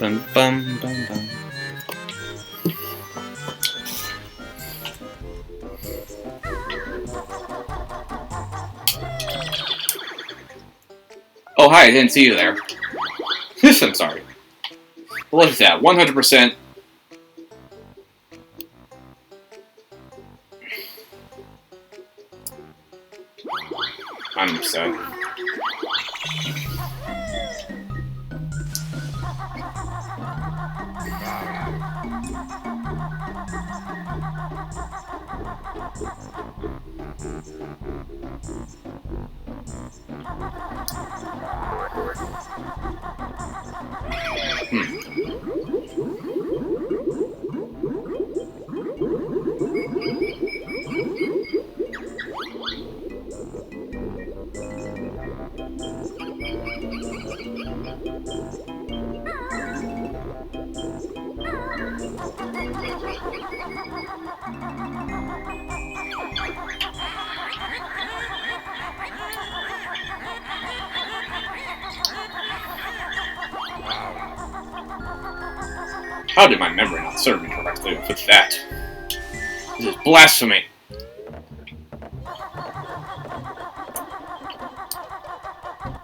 Bum, bum, bum, bum. Oh, hi, I didn't see you there. I'm sorry. What is that? 100%. I'm upset. How did my memory not serve me correctly with that? This is blasphemy!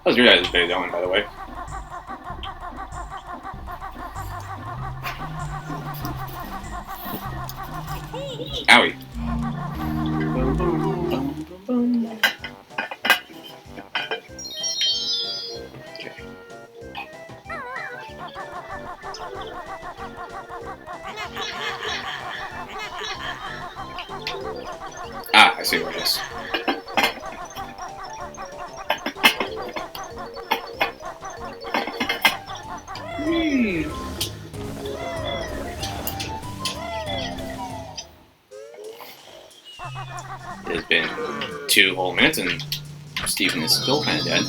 How's your guys' day going, by the way? Owie. Okay. Ah, I see what it is. It's been 2 whole minutes and Steven is still kind of dead.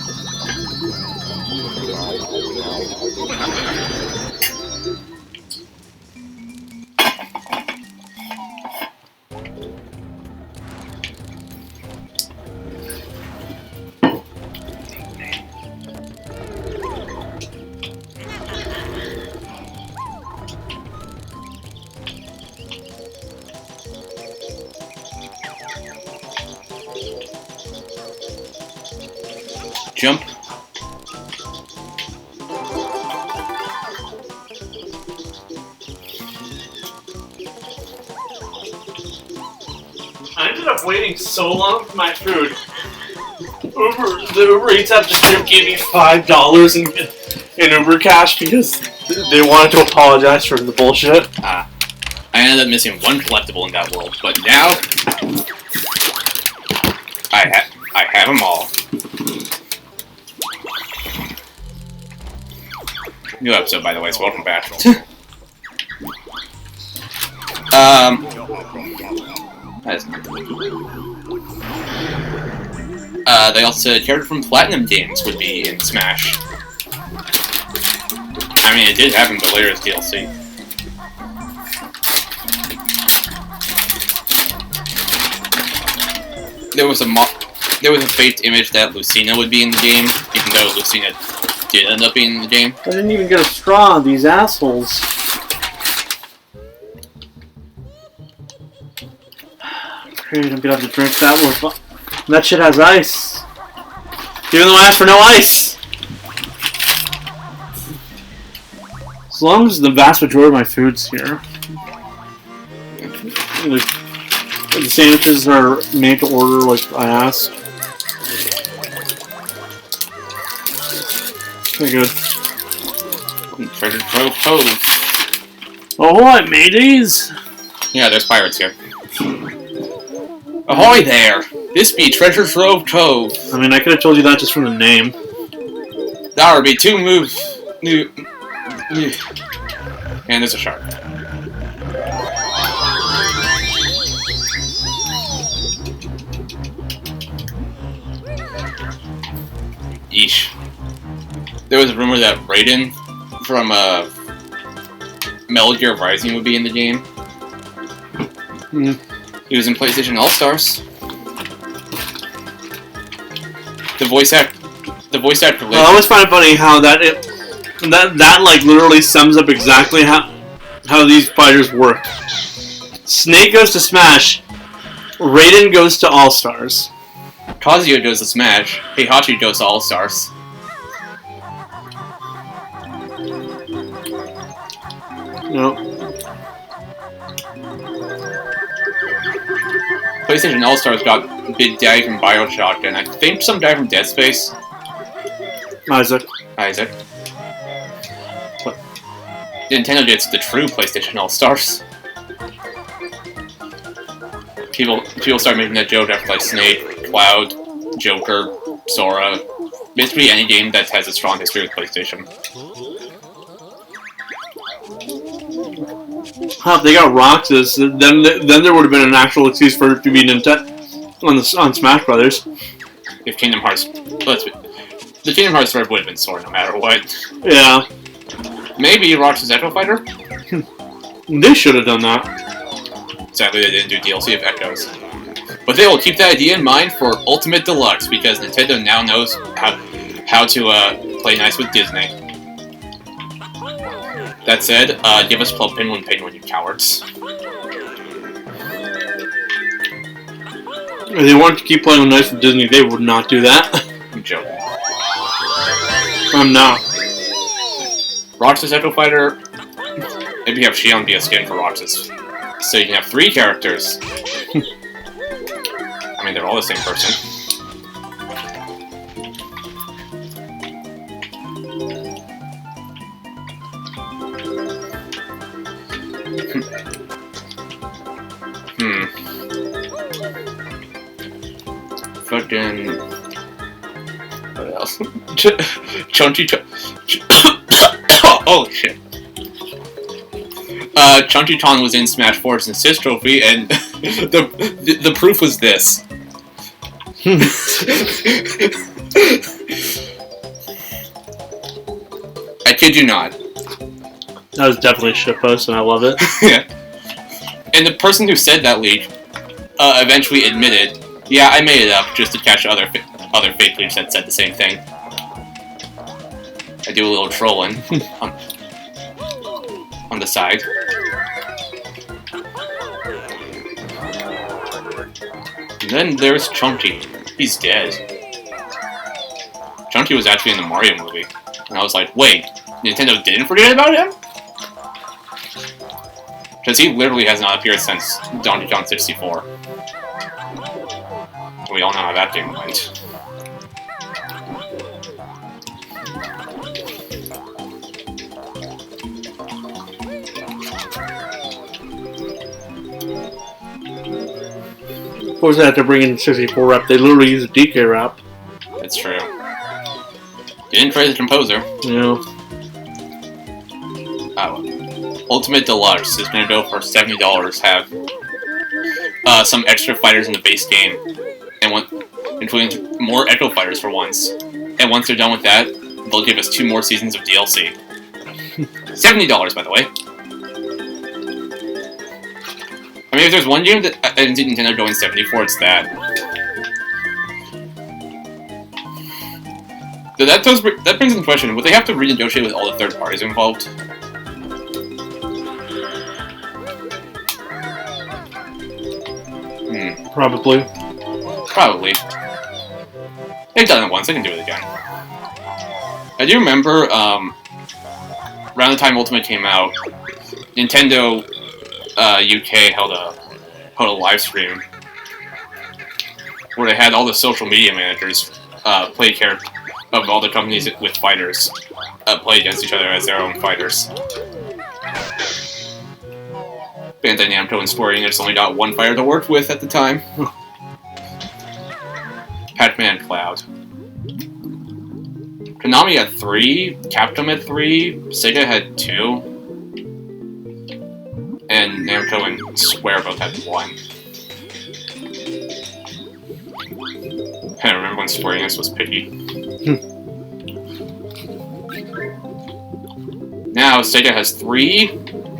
Jump. I ended up waiting so long for my food. The Uber Eats app just gave me $5 in Uber cash because they wanted to apologize for the bullshit. I ended up missing 1 collectible in that world, but now I have them all. New episode, by the way, so welcome back. That is not they also said a character from Platinum Games would be in Smash. I mean, it did happen, but later as DLC. There was a faked image that Lucina would be in the game, even though Lucina did end up being in the game. I didn't even get a straw, these assholes. Great, I'm gonna have to drink that more. That shit has ice. Even though I asked for no ice! As long as the vast majority of my food's here. The sandwiches are made to order like I asked. Very good. Treasure Trove Cove. Ahoy, mateys! Yeah, there's pirates here. Ahoy there! This be Treasure Trove Cove. I mean, I could have told you that just from the name. That would be 2 moves. And there's a shark. Yeesh. There was a rumor that Raiden from Metal Gear Rising would be in the game. He was in PlayStation All-Stars. The voice actor. Well, I always find it funny how That like literally sums up exactly how these fighters work. Snake goes to Smash. Raiden goes to All Stars. Kazuya goes to Smash. Heihachi goes to All Stars. Yep. PlayStation All Stars got Big Daddy from Bioshock, and I think some guy from Dead Space. Isaac. But Nintendo gets the true PlayStation All Stars. People start making that joke after like Snake, Cloud, Joker, Sora. Basically any game that has a strong history with PlayStation. If they got Roxas, then there would have been an actual excuse for it to be Nintendo on Smash Brothers. If Kingdom Hearts, the Kingdom Hearts verb would have been Sora no matter what. Yeah. Maybe Roxas Echo Fighter. They should have done that. Sadly, they didn't do DLC of Echoes. But they will keep that idea in mind for Ultimate Deluxe, because Nintendo now knows how to play nice with Disney. That said, give us Club Penguin, you cowards. If they wanted to keep playing nice with Disney, they would not do that. I'm joking. I'm not. Roxas Echo Fighter, maybe have Shion be a skin for Roxas. So you can have 3 characters. I mean, they're all the same person. Fucking... What else? Oh, shit. Chunky-Ton was in Smash 4's Assist Trophy, and the proof was this. I kid you not. That was definitely a shitpost, and I love it. Yeah. And the person who said that leak eventually admitted, yeah, I made it up just to catch other fake leaks that said the same thing. I do a little trolling on the side. And then there's Chunky. He's dead. Chunky was actually in the Mario movie. And I was like, wait, Nintendo didn't forget about him? Because he literally has not appeared since Donkey Kong 64. We all know how that game went. Of course, they had to bring in 64 rep. They literally use a DK rep. That's true. Didn't praise the composer. Yeah. Ultimate Deluxe is going to go for $70. Have some extra fighters in the base game, and including more Echo Fighters for once. And once they're done with that, they'll give us 2 more seasons of DLC. $70, by the way. I mean, if there's one game that I didn't see Nintendo going 70 for, it's that. So that brings into question, would they have to renegotiate with all the third parties involved? Probably. Probably. They've done it once, they can do it again. I do remember, around the time Ultimate came out, Nintendo UK held a live stream where they had all the social media managers play characters of all the companies with fighters play against each other as their own fighters. Bandai Namco and Square Enix only got 1 fighter to work with at the time. Pac-Man Cloud. Konami had 3, Capcom had 3, Sega had 2, and Namco and Square both had 1. I remember when Square Enix was picky. Now, Sega has 3,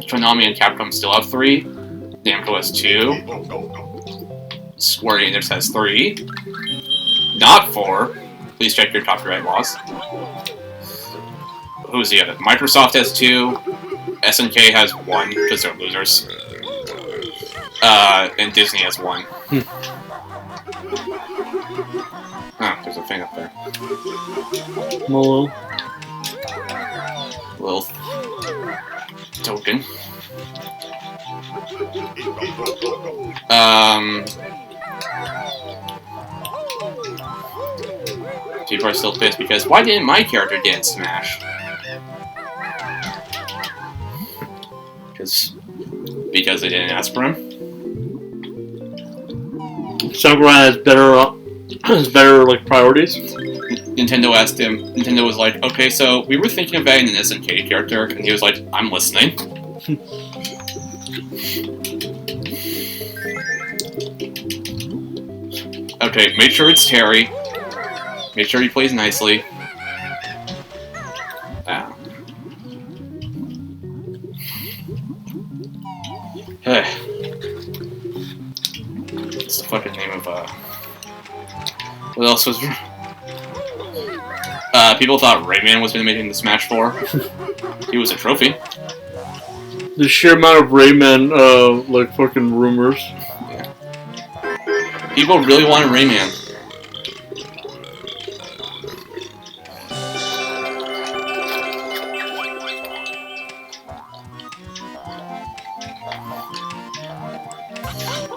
Konami and Capcom still have 3, Namco has 2, Square Enix has 3, not 4, please check your copyright laws. who's the other? Microsoft has 2. SNK has 1 because they're losers. And Disney has 1. Oh, there's a thing up there. Molo. Little token. People are still pissed because why didn't my character get in Smash? Because they didn't ask for him. Sakurai has better like priorities. Nintendo asked him. Nintendo was like, "Okay, so we were thinking of adding an SNK character," and he was like, "I'm listening." Okay, make sure it's Terry. Make sure he plays nicely. What's the fucking name of, what else was... people thought Rayman was gonna make it into Smash 4. He was a trophy. The sheer amount of Rayman, like, fucking rumors. Yeah. People really wanted Rayman.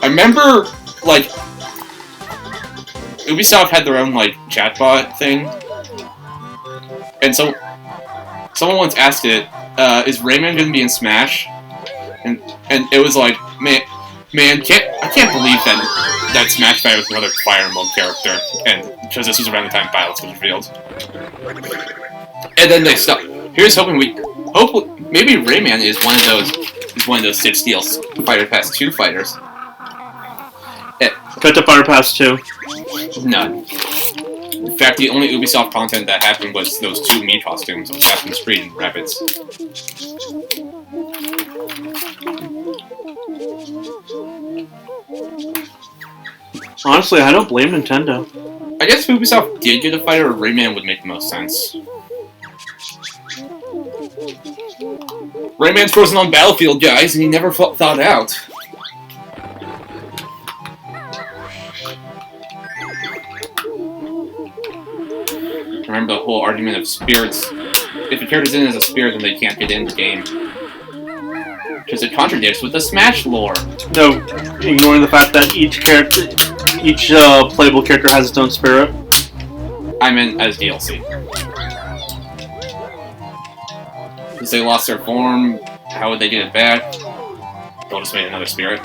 I remember, like, Ubisoft had their own, like, chatbot thing. And so, someone once asked it, is Rayman gonna be in Smash? And it was like, man, I can't believe that Smash Fight was another Fire Emblem character, and because this was around the time Violence was revealed. And then they stopped. Here's hoping maybe Rayman is one of those Sid Steel Fighter Pass 2 fighters. Cut to Fire Pass 2. None. In fact, the only Ubisoft content that happened was those 2 Mii costumes of Assassin's Creed and Rabbids. Honestly, I don't blame Nintendo. I guess if Ubisoft did get a fighter, Rayman would make the most sense. Rayman's frozen on Battlefield, guys, and he never thawed out. Remember the whole argument of spirits. If a character's in as a spirit, then they can't get in the game. Because it contradicts with the Smash lore. No, ignoring the fact that each playable character has its own spirit. I meant as DLC. Because they lost their form, how would they get it back? They'll just make another spirit.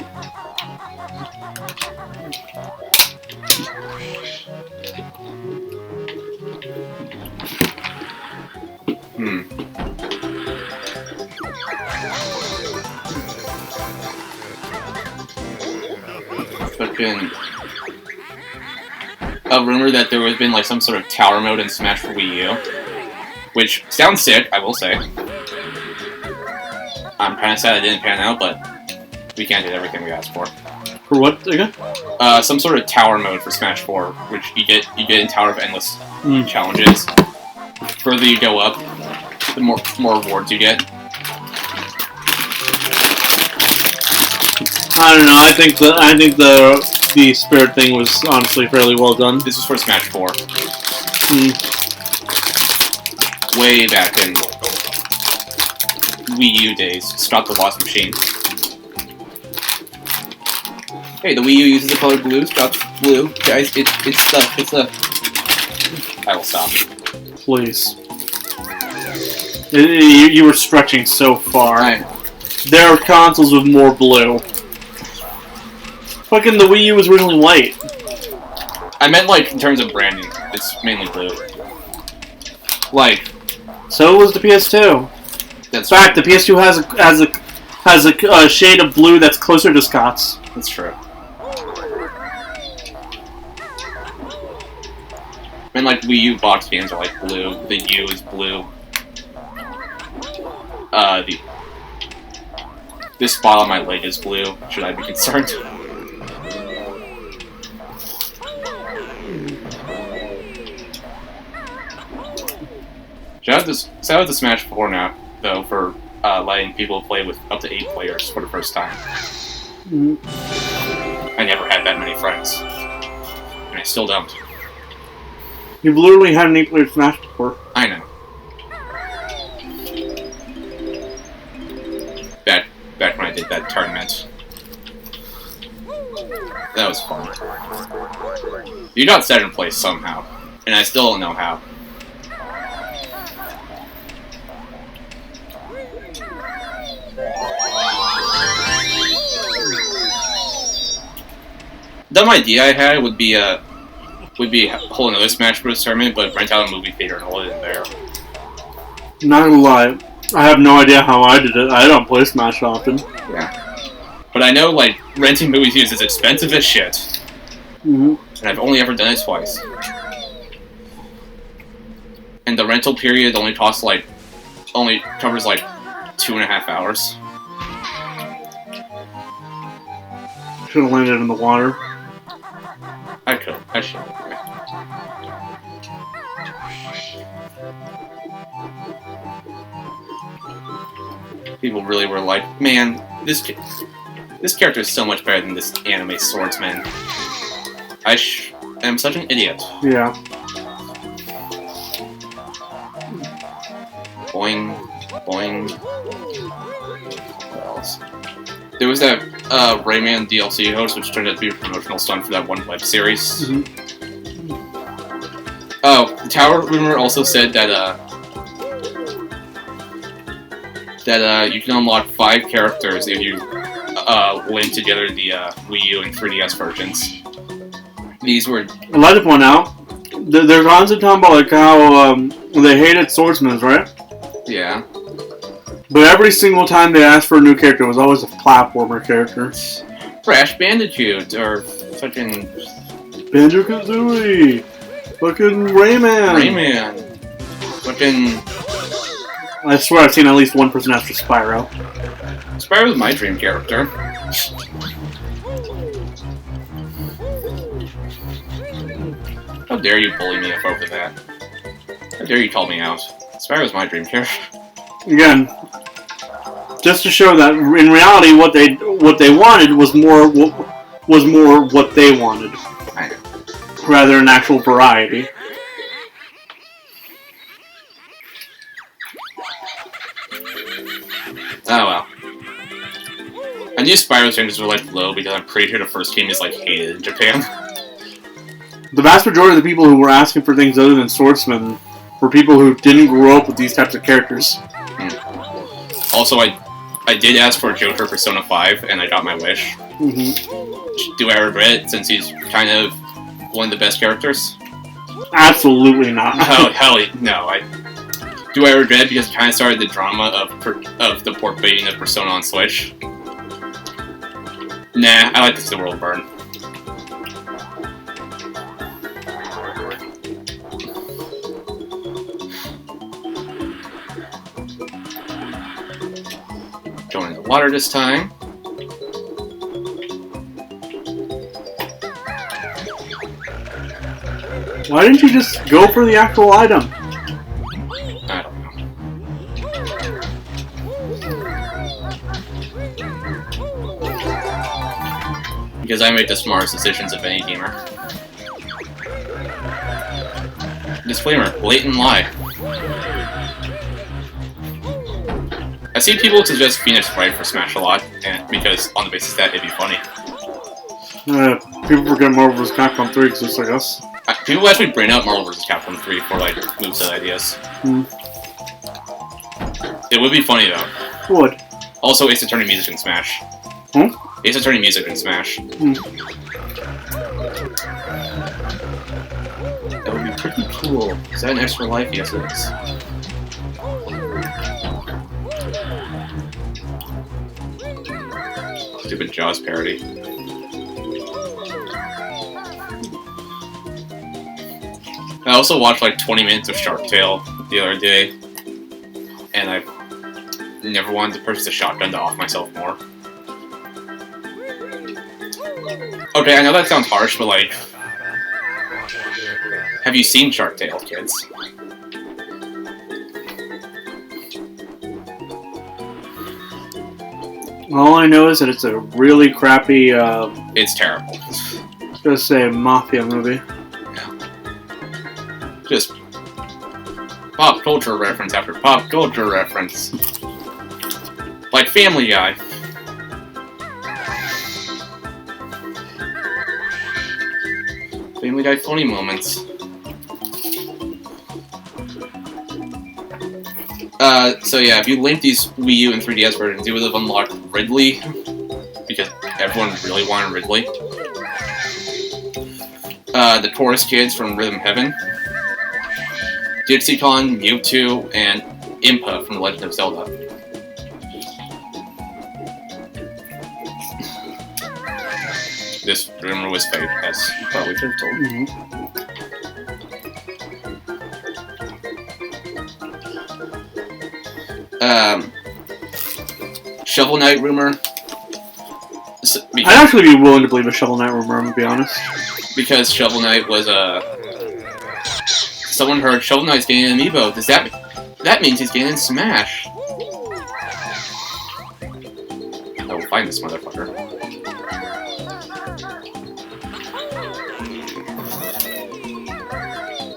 There's been a rumor that there has been like some sort of tower mode in Smash for Wii U, which sounds sick, I will say. I'm kind of sad it didn't pan out, but we can't get everything we asked for. For what again? Some sort of tower mode for Smash 4, which you get in Tower of Endless challenges. The further you go up, the more rewards you get. I don't know. I think the spirit thing was honestly fairly well done. This was for Smash 4. Way back in Wii U days. Stop the Lost Machine. Hey, the Wii U uses the color blue. Stop blue, guys. It's the. I will stop. Please. You were stretching so far. I know. There are consoles with more blue. Fucking the Wii U was originally white. I meant like in terms of branding. It's mainly blue. Like. So was the PS2. That's in fact, the PS2 has a shade of blue that's closer to Scott's. That's true. And like Wii U box games are like blue. The U is blue. This spot on my leg is blue. Should I be concerned? Shout out to Smash 4 now, though, for letting people play with up to 8 players for the first time. Mm. I never had that many friends. And I still don't. You've literally had an 8-player Smash before. I know. Back when I did that tournament. That was fun. You got 7th place somehow, and I still don't know how. Dumb idea I had would be hold another Smash Bros. Tournament, but rent out a movie theater and hold it in there. Not gonna lie, I have no idea how I did it. I don't play Smash often. Yeah. But I know, like, renting movie theaters is expensive as shit. Mm-hmm. And I've only ever done it twice. And the rental period only covers, like, 2.5 hours. Should have landed in the water. I should. People really were like, man, this character is so much better than this anime swordsman. I am such an idiot. Yeah. Boing, boing. What else? There was that Rayman DLC host, which turned out to be a promotional stunt for that one web series. Mm-hmm. Oh, the Tower Rumor also said that you can unlock 5 characters if you link together the Wii U and 3DS versions. These were... I'd like to point out, they're constantly talking about like how they hated swordsmen, right? Yeah. But every single time they asked for a new character, it was always a platformer character. Crash Bandicoot, or fucking... Banjo-Kazooie! Fucking Rayman! Rayman! Fucking... I swear I've seen at least one person ask for Spyro. Spyro was my dream character. How dare you bully me over that? How dare you call me out? Spyro was my dream character. Again, just to show that in reality, what they wanted was more what they wanted, I know. rather than actual variety. Oh well. I knew Spyro's chances were like low because I'm pretty sure the first game is like hated in Japan. The vast majority of the people who were asking for things other than swordsmen were people who didn't grow up with these types of characters. Also, I did ask for Joker Persona 5, and I got my wish. Mm-hmm. Do I regret it, since he's kind of one of the best characters? Absolutely not. Hell, no. Do I regret it because it kind of started the drama of the port baiting of Persona on Switch? Nah, I like to see the world burn. Going in the water this time. Why didn't you just go for the actual item? I don't know. Because I make the smartest decisions of any gamer. Disclaimer, blatant lie. I see people suggest Phoenix Wright for Smash a lot, and because on the basis that it'd be funny. People forget Marvel vs. Capcom 3 exists, I guess. People actually bring up Marvel vs. Capcom 3 for like moveset ideas. It would be funny though. Would. Also, Ace Attorney music in Smash. Ace Attorney music in Smash. That would be pretty cool. Is that an extra life? Yes, it is. Stupid Jaws parody. I also watched like 20 minutes of Shark Tale the other day, and I never wanted to purchase a shotgun to off myself more. Okay, I know that sounds harsh, but like, have you seen Shark Tale, kids? All I know is that it's a really crappy, It's terrible. I was gonna say mafia movie. Just pop culture reference after pop culture reference. Like Family Guy. Family Guy funny moments. So yeah, if you link these Wii U and 3DS versions, you would have unlocked Ridley, because everyone really wanted Ridley. The Taurus Kids from Rhythm Heaven. Dixie-Con, Mewtwo, and Impa from The Legend of Zelda. This rumor was fake, as you probably could have told. Shovel Knight rumor. I'd actually be willing to believe a Shovel Knight rumor, I'm gonna be honest. Because Shovel Knight was someone heard Shovel Knight's getting an amiibo. Does that means he's getting in Smash? I will find this motherfucker.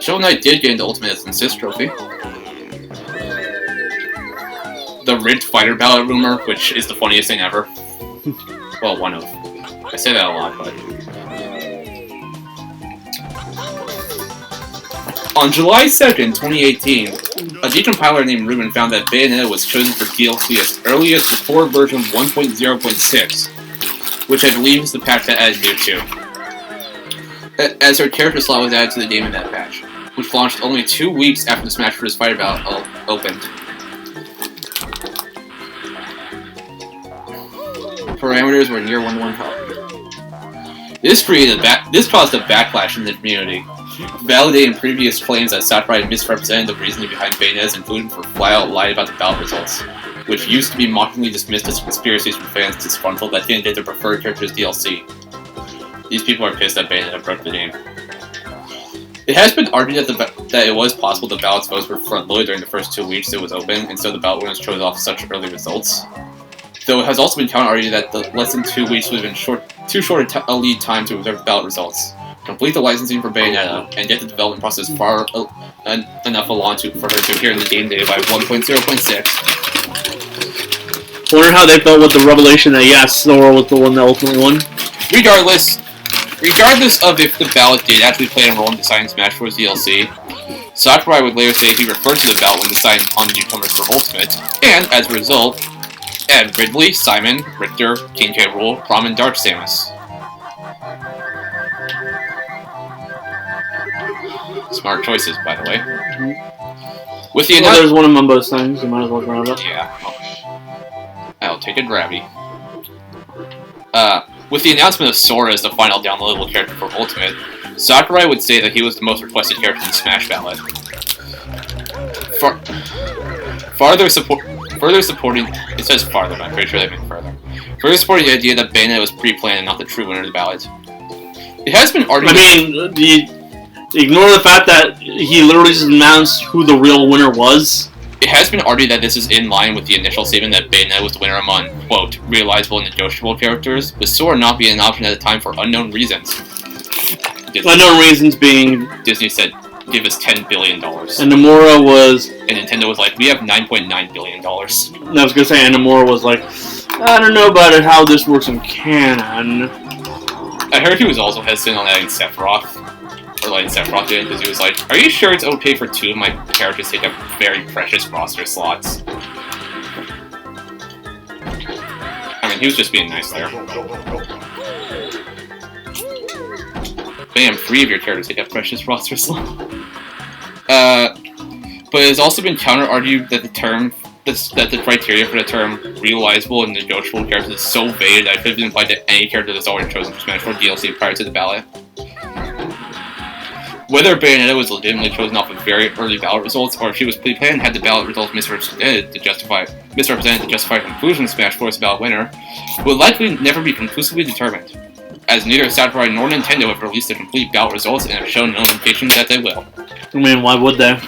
Shovel Knight did get into Ultimate as an assist trophy. The rigged fighter ballot rumor, which is the funniest thing ever. Well, one of. I say that a lot, but... On July 2nd, 2018, a decompiler named Ruben found that Bayonetta was chosen for DLC as early as before version 1.0.6, which I believe is the patch that added Mewtwo, as her character slot was added to the game in that patch, which launched only 2 weeks after the Smash Bros. Fighter Ballot opened. Parameters were near 1-1 health. This caused a backlash in the community, validating previous claims that Sakurai had misrepresented the reasoning behind Bayonetta's inclusion for flat-out lying about the ballot results, which used to be mockingly dismissed as conspiracies from fans disgruntled that didn't get their preferred character's DLC. These people are pissed that Bayonetta broke the game. It has been argued that it was possible the ballot's votes were front-loaded during the first 2 weeks it was open, and so the ballot winners chose off such early results. Though it has also been counter-argued that the less than 2 weeks would have been too short a lead time to observe the ballot results, complete the licensing for Bayonetta, and get the development process far enough along for her to appear in the game data by 1.0.6. Wonder how they felt with the revelation that yes, Sora was the one that ultimately won. Regardless of if the ballot did actually play a role in deciding Smash Bros. DLC, Sakurai would later say he referred to the ballot when deciding on the newcomers for Ultimate, and as a result, add Ridley, Simon, Richter, King K. Rool, Prom, and Dark Samus. Smart choices, by the way. With the there's one of Mumbo's things, you might as well grab it. Yeah. I'll take a grabby. With the announcement of Sora as the final downloadable character for Ultimate, Sakurai would say that he was the most requested character in the Smash Ballot. Further supporting... It says farther, but I'm pretty sure they meant further. Further supporting the idea that Bayonetta was pre-planned and not the true winner of the ballot. It has been argued... Ignore the fact that he literally just announced who the real winner was. It has been argued that this is in line with the initial statement that Bayonetta was the winner among, quote, realizable and negotiable characters, with Sora not being an option at the time for unknown reasons. Unknown reasons being... Disney said, give us $10 billion. And Nomura was... And Nintendo was like, we have $9.9 billion. I was gonna say, and Nomura was like, I don't know about it, how this works in canon. I heard he was also hesitant on adding Sephiroth. Or letting Sephiroth in, because he was like, are you sure it's okay for 2 of my characters to take up very precious roster slots? I mean, he was just being nice there. Bam, 3 of your characters take up precious roster slots. But it has also been counter-argued that the criteria for the term realizable and negotiable characters is so vague that it could have been applied to any character that's already chosen for Smash Bros. DLC prior to the ballot. Whether Bayonetta was legitimately chosen off of very early ballot results, or if she was pre-planned and had the ballot results misrepresented to justify conclusion of Smash Bros. Ballot winner, would likely never be conclusively determined, as neither Sakurai nor Nintendo have released the complete ballot results and have shown no indication that they will. I mean, why would they?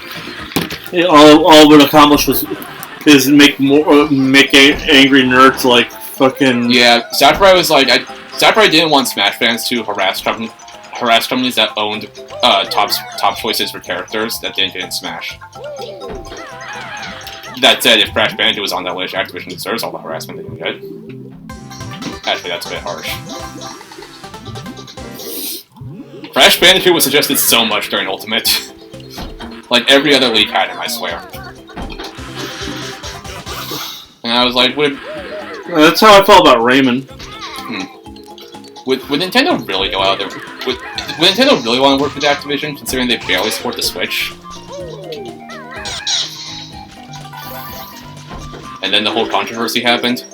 All it would accomplish is make angry nerds like fucking... Yeah, Sakurai was like... Sakurai didn't want Smash fans to harass companies that owned top choices for characters that didn't get in Smash. That said, if Crash Bandicoot was on that list, Activision deserves all the harassment they can get. Actually, that's a bit harsh. Crash Bandicoot was suggested so much during Ultimate. Like every other league had him, I swear. And I was like, that's how I felt about Rayman. Would Nintendo really go out there? Would Nintendo really want to work with Activision, considering they barely support the Switch? And then the whole controversy happened.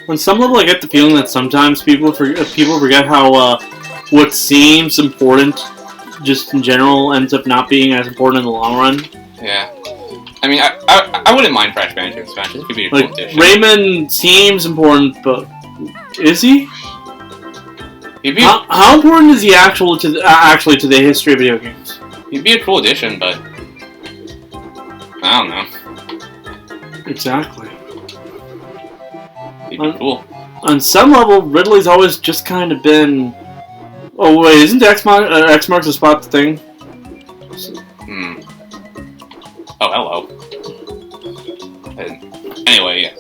On some level, I get the feeling that sometimes people forget how what seems important, just in general, ends up not being as important in the long run. Yeah. I mean, I wouldn't mind Crash Bandicoot expansion. It could be a cool addition. Rayman seems important, but is he? How important is he actually to the history of video games? He'd be a cool addition, but I don't know. Exactly. He'd be cool. On some level, Ridley's always just kind of been. Oh wait, isn't X marks the spot thing? Oh, hello. Anyway,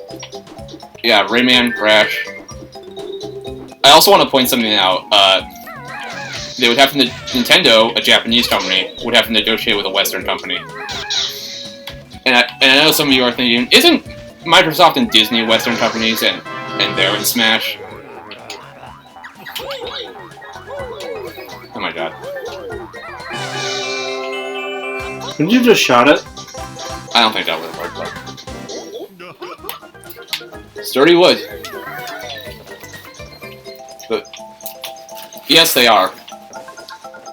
yeah, Rayman, Crash. I also want to point something out. They would have to Nintendo, a Japanese company, would have to negotiate with a Western company. And I know some of you are thinking, isn't Microsoft and Disney Western companies, and they're in Smash? Oh my god. Did you just shot it? I don't think that would have worked, but... Sturdy wood. But... Yes, they are.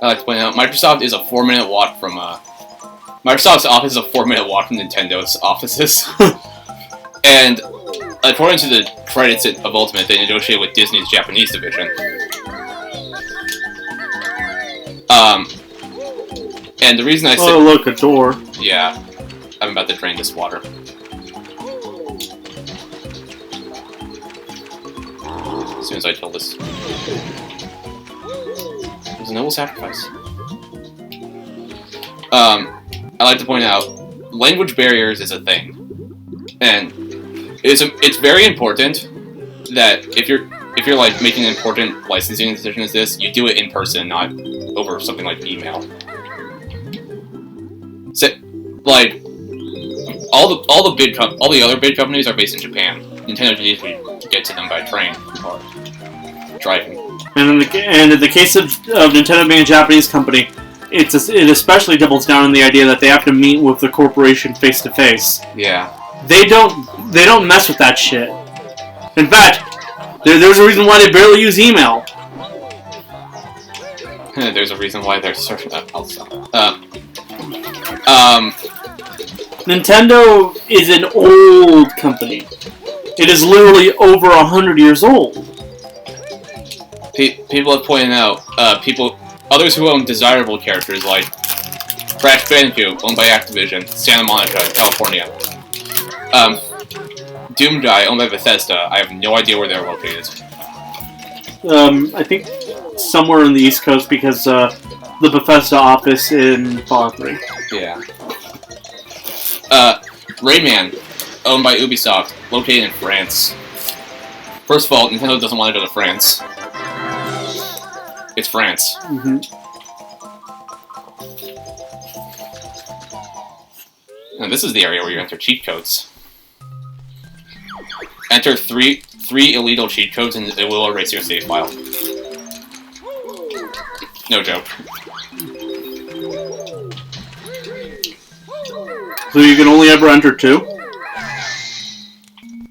I like to point out, Microsoft is a 4-minute walk from, Microsoft's office is a 4-minute walk from Nintendo's offices. And, according to the credits of Ultimate, they negotiated with Disney's Japanese division. And the reason I say... Oh, look, a door. Yeah. I'm about to drain this water. As soon as I kill this... There's a noble sacrifice. I like to point out, language barriers is a thing. And it's very important that if you're like making an important licensing decision as this, you do it in person, not over something like email. So, like all the other big companies are based in Japan. Nintendo needs to get to them by train or driving. And in the case of Nintendo being a Japanese company, it especially doubles down on the idea that they have to meet with the corporation face to face. Yeah. They don't mess with that shit. In fact, there's a reason why they barely use email. There's a reason why they're searching. I'll stop. Nintendo is an old company. It is literally over 100 years old. People have pointed out, others who own desirable characters like Crash Bandicoot, owned by Activision, Santa Monica, California. Doom Guy, owned by Bethesda. I have no idea where they're located. I think somewhere on the East Coast because the Bethesda office in Fallout 3. Yeah. Rayman, owned by Ubisoft, located in France. First of all, Nintendo doesn't want to go to France. It's France. Mm-hmm. And this is the area where you enter cheat codes. Enter three illegal cheat codes and it will erase your save file. No joke. So you can only ever enter 2?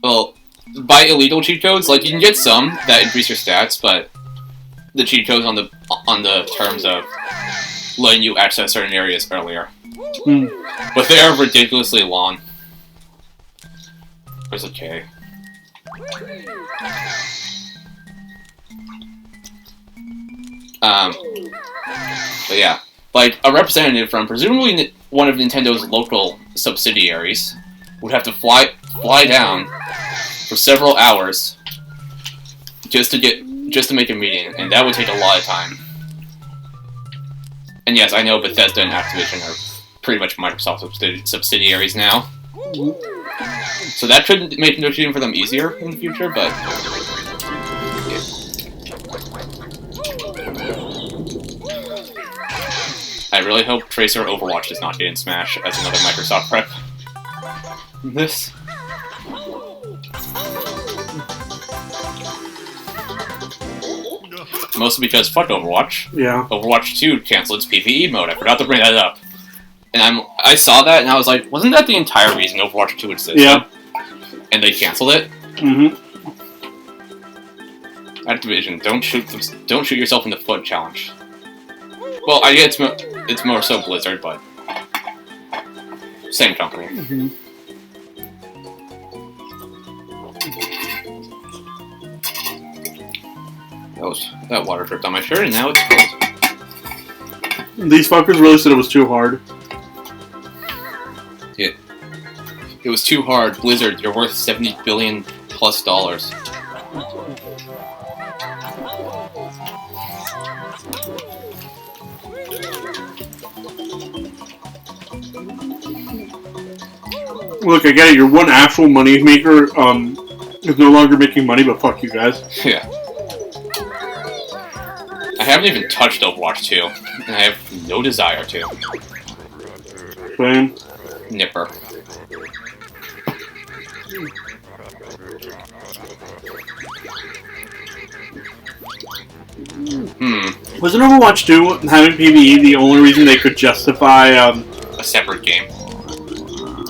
Well, by illegal cheat codes, like you can get some that increase your stats, but the cheat codes on the terms of letting you access certain areas earlier. But they are ridiculously long. Where's the K? But yeah, like a representative from presumably one of Nintendo's local subsidiaries would have to fly down for several hours just to make a meeting, and that would take a lot of time. And yes, I know Bethesda and Activision are pretty much Microsoft subsidiaries now. So that could make negotiating for them easier in the future, but... I really hope Tracer Overwatch does not get in Smash as another Microsoft prep. This... Mostly because fuck Overwatch. Yeah. Overwatch 2 canceled its PvE mode. I forgot to bring that up. And I saw that and I was like, wasn't that the entire reason Overwatch 2 existed? Yeah. And they canceled it? Mm-hmm. Activision, don't shoot yourself in the foot challenge. Well, I get it's more so Blizzard, but same company. Mm-hmm. That water dripped on my shirt, and now it's cold. These fuckers really said it was too hard. It was too hard. Blizzard, you're worth $70 billion+. Look, I get it. Your one actual money maker is no longer making money, but fuck you guys. Yeah. I haven't even touched Overwatch 2, and I have no desire to. Same. Nipper. Wasn't Overwatch 2 having PvE the only reason they could justify, A separate game.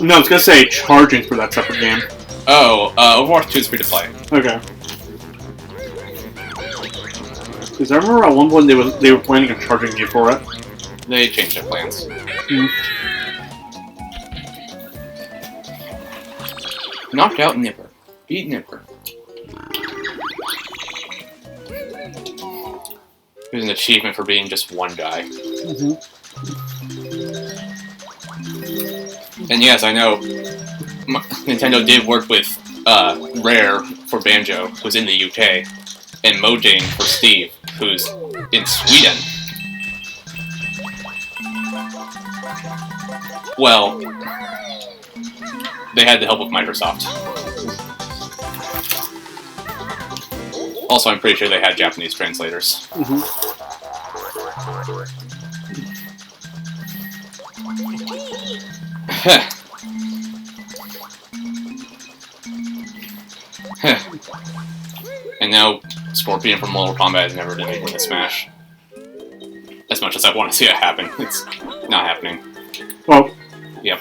No, I was gonna say charging for that separate game. Oh, Overwatch 2 is free to play. Okay. Because I remember at one point they were planning on charging you for it. They changed their plans. Mm. Knocked out Nipper. Beat Nipper. There's an achievement for being just one guy. Mm-hmm. And yes, I know Nintendo did work with Rare for Banjo, who's in the UK, and Mojang for Steve, who's in Sweden. Well, they had the help of Microsoft. Also, I'm pretty sure they had Japanese translators. Mm-hmm. And now, Scorpion from Mortal Kombat has never been able to Smash. As much as I want to see it happen, it's not happening. Well, yep.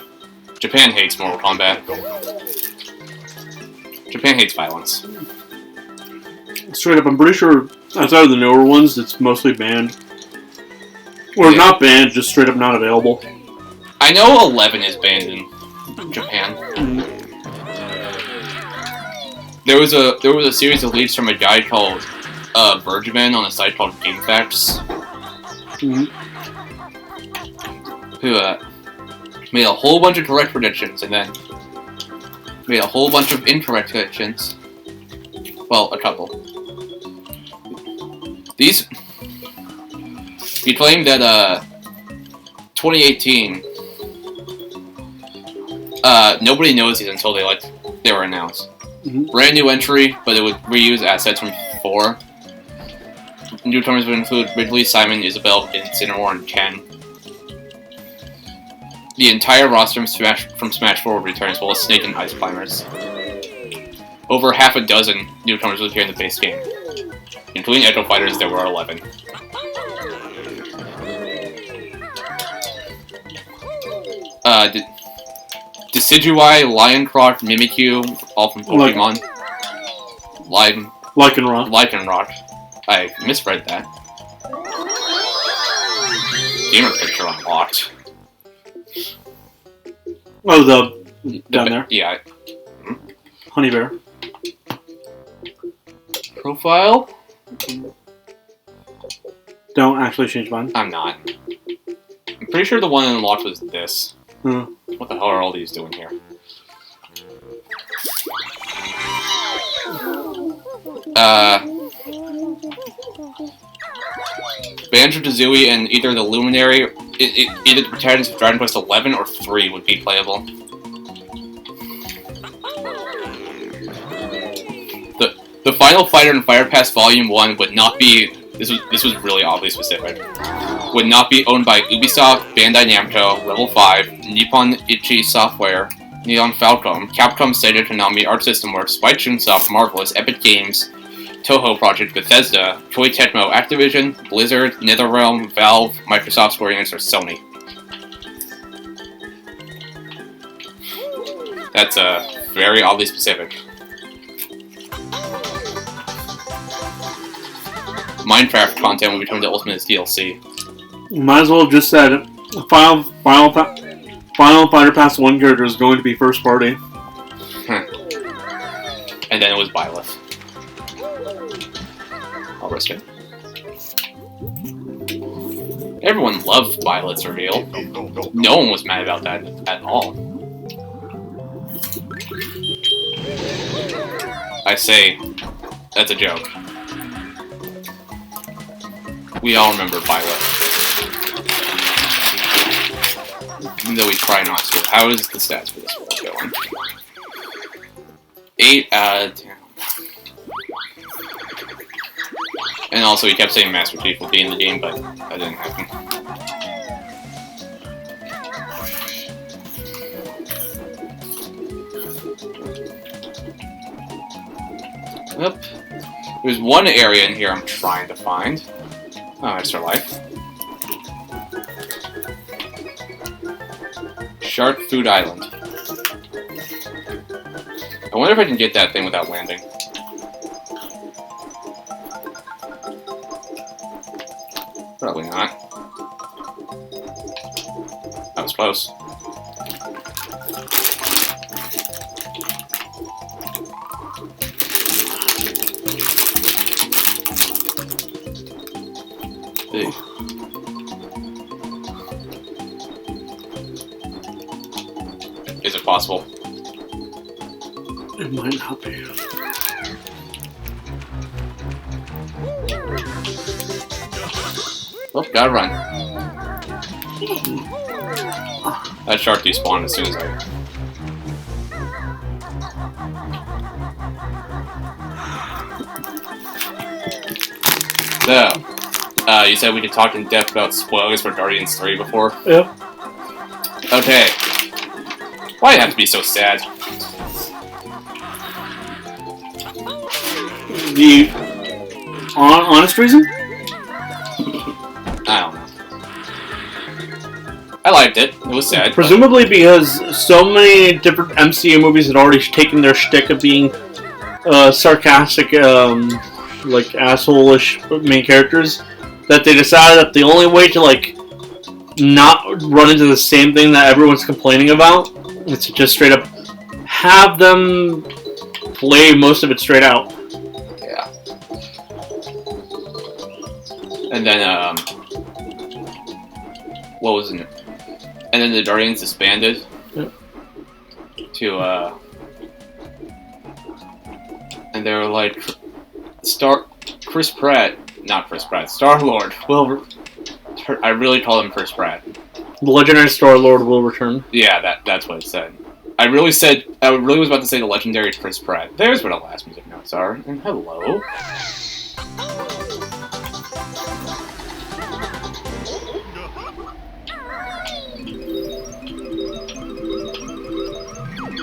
Japan hates Mortal Kombat. Japan hates violence. Straight up, I'm pretty sure outside of the newer ones, it's mostly banned. Or Yeah. not banned, just straight up not available. I know 11 is banned in Japan. Mm-hmm. There was a series of leaks from a guy called Bergman on a site called GameFAQs, Mm-hmm. who made a whole bunch of correct predictions and then made a whole bunch of incorrect predictions. Well, a couple. He claimed that 2018 nobody knows these until they were announced. Mm-hmm. Brand new entry, but it would reuse assets from 4. Newcomers would include Ridley, Simon, Isabel, Incineroar, and Ken. The entire roster from Smash 4 would return, as well as Snake and Ice Climbers. Over half a dozen newcomers would appear in the base game. Including Echo Fighters, there were 11. Decidueye, Lioncroc, Mimikyu, all from Pokemon. Lycanroc. I misread that. Gamer picture unlocked. Oh, down there. Yeah. Honey Bear. Profile? Don't actually change mine. I'm not. I'm pretty sure the one unlocked was this. Hmm. What the hell are all these doing here? Banjo-Kazooie and either the Luminary, either the protagonist of Dragon Quest 11 or 3 would be playable. The final fighter in Fire Pass Volume 1 would not be, this was really oddly specific, would not be owned by Ubisoft, Bandai Namco, Level 5, Nippon Ichi Software, Neon Falcom, Capcom, Sega, Konami, Arc System Works, Spike Chunsoft, Marvelous, Epic Games, Toho Project, Bethesda, Koei Tecmo, Activision, Blizzard, NetherRealm, Valve, Microsoft, Square Enix, or Sony. That's very oddly specific. Minecraft content will be coming to Ultimate as DLC. Might as well have just said Final Fighter Pass 1 character is going to be first party. And then it was Byleth. I'll risk it. Everyone loved Violet's reveal. No one was mad about that at all. I say, that's a joke. We all remember Violet. Even though we try not to. How is the stats for this world going? 8 out of 10. And also, he kept saying Master Chief would be in the game, but that didn't happen. Yep. There's one area in here I'm trying to find. Oh, extra life. Shark Food Island. I wonder if I can get that thing without landing. Probably not. That was close. Is it possible? It might not be. Oh, gotta run. That shark despawned as soon as I... So, you said we could talk in depth about spoilers for Guardians 3 before? Yep. Okay. Why do you have to be so sad? The honest reason? I don't know. I liked it. It was sad. Presumably because so many different MCU movies had already taken their shtick of being sarcastic, like asshole-ish main characters, that they decided that the only way to not run into the same thing that everyone's complaining about is to just straight up have them play most of it straight out. Yeah. And then, what was it? And then the Guardians disbanded. Yep. To, and they were like, Star-Lord will, I really call him Chris Pratt. The legendary Star-Lord will return. Yeah, that's what it said. I really was about to say the legendary Chris Pratt. There's where the last music notes are. And hello.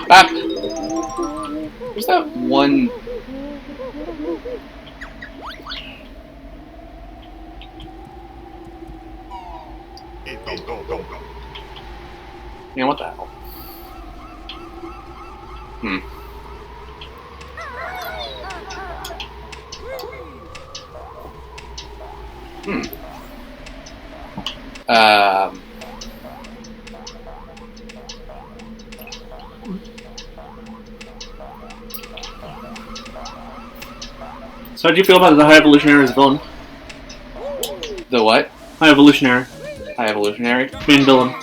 Bap! Where's that one... Yeah, what the hell? So how do you feel about the High Evolutionary as a villain? The what? High Evolutionary. High evolutionary. Main villain.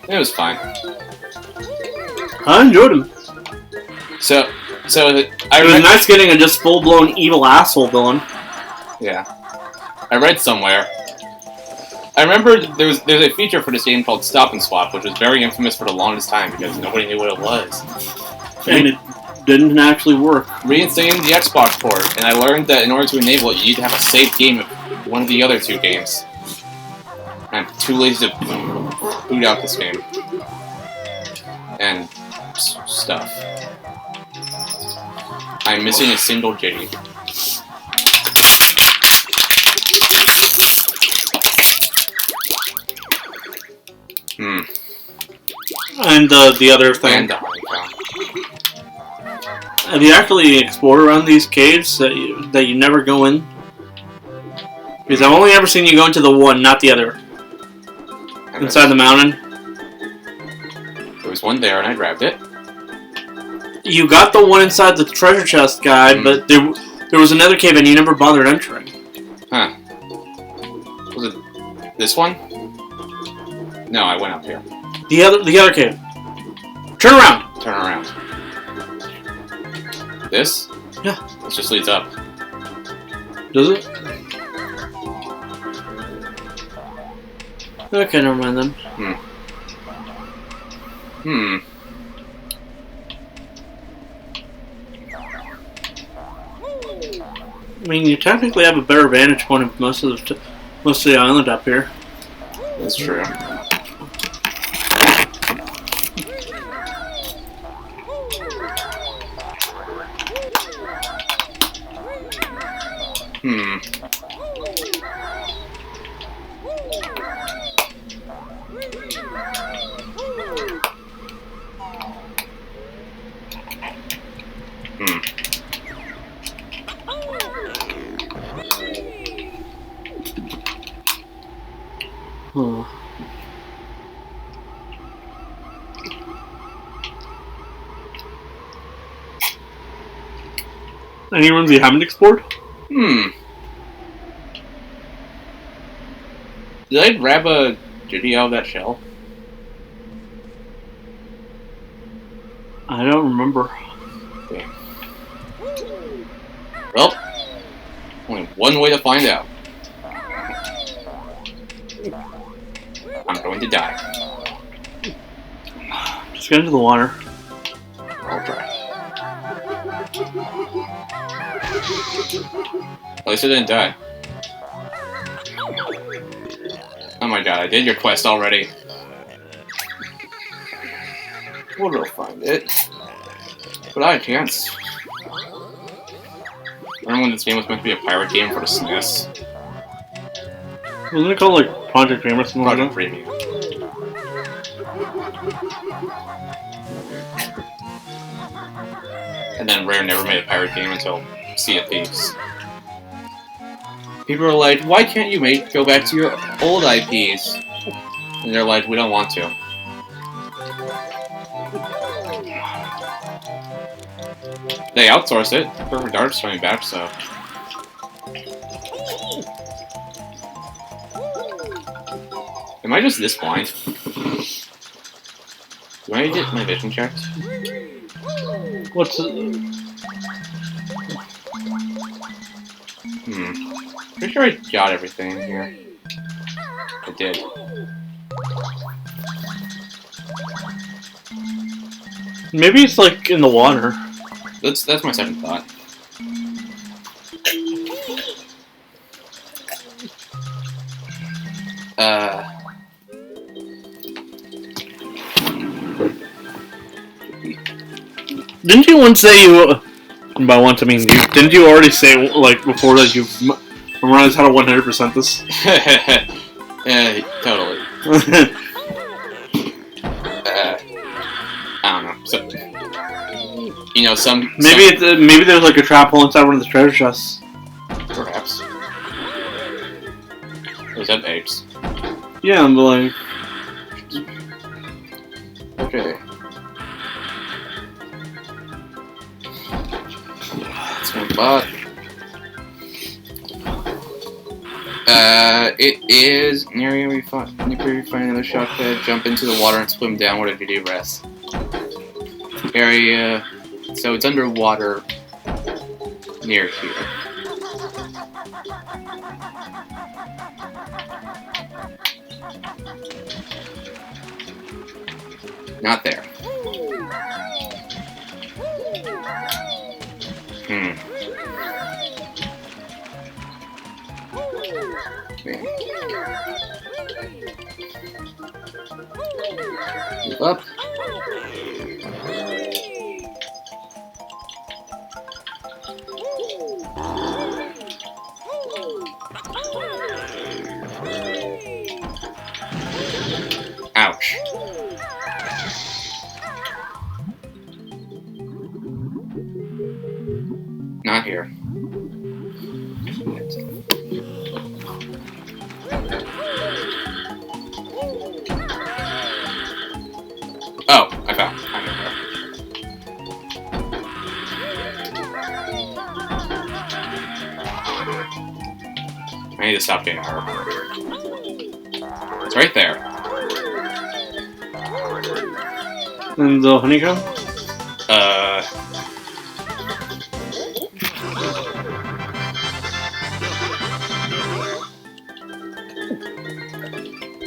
It was fine. I enjoyed him. So It was nice getting a just full-blown evil asshole villain. Yeah. I read somewhere. I remember there's a feature for this game called Stop and Swap, which was very infamous for the longest time because nobody knew what it was. And it didn't actually work. Reinstating the Xbox port, and I learned that in order to enable it, you need to have a saved game of one of the other two games. I'm too lazy to boot out this game. And stuff. I'm missing a single jiggy. And the other thing. And the honeycomb. Have you actually explored around these caves that you never go in? Because I've only ever seen you go into the one, not the other. Inside the mountain. There was one there, and I grabbed it. You got the one inside the treasure chest guide, but there was another cave and you never bothered entering. Huh. Was it this one? No, I went up here. The other cave. Turn around. Turn around. This? Yeah. It just leads up. Does it? Okay, never mind then. I mean, you technically have a better vantage point of most of the island up here. That's true. Any rooms you haven't explored? Did I grab a Judy out of that shell? I don't remember. Damn. Well, only one way to find out. I'm going to die. Just get into the water. I'll try. At least I didn't die. Oh my god, I did your quest already. We'll go find it. But I had a chance. Remember when this game was meant to be a pirate game for the SNES? Wasn't it called like Project Dream or something like that? Project Premium. And then Rare never made a pirate game until Sea of Thieves. People are like, why can't you go back to your old IPs? And they're like, we don't want to. They outsource it. Perfect Dark's coming back, so. Am I just this blind? Do I get my vision checked? What's Pretty sure I got everything here. I did. Maybe it's like in the water. That's my second thought. Didn't you once say you... And by once I mean you... Didn't you already say, like, before that you memorized how to 100% this? Yeah, totally. I don't know. So, you know, maybe there's like a trap hole inside one of the treasure chests. Perhaps. Those have eggs. Yeah, I'm like... Okay. That's my butt. It is near we find another shock pad, jump into the water and swim downward if you do rest. Area, so it's underwater near here. Not there. Man. Move up. Ouch. Not here. Oh, I found. I'm in there. I need to stop getting hurt. It's right there. And the honeycomb?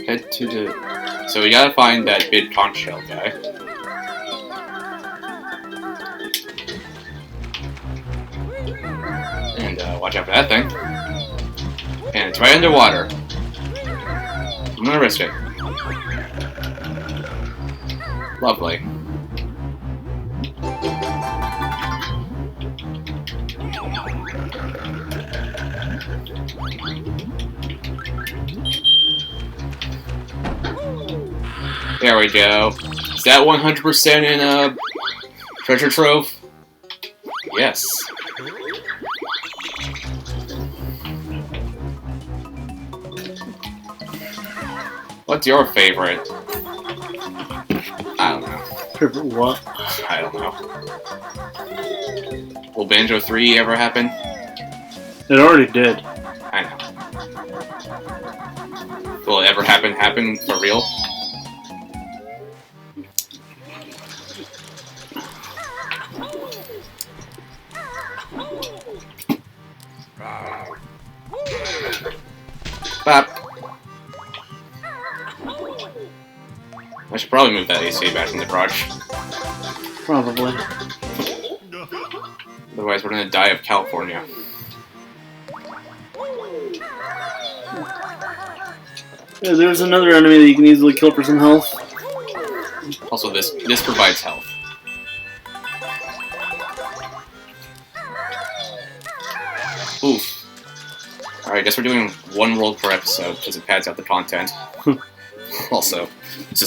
Head to the... So we gotta find that big conch shell guy. And watch out for that thing. And it's right underwater. I'm gonna risk it. Lovely. There we go. Is that 100% in a treasure trove? Yes. What's your favorite? I don't know. Favorite what? I don't know. Will Banjo 3 ever happen? It already did. I know. Will it ever happen for real? Bop. I should probably move that AC back in the garage. Probably. Otherwise, we're gonna die of California. Yeah, there's another enemy that you can easily kill for some health. Also, this provides health. Oof. Alright, I guess we're doing one world per episode, because it pads out the content. Also, this is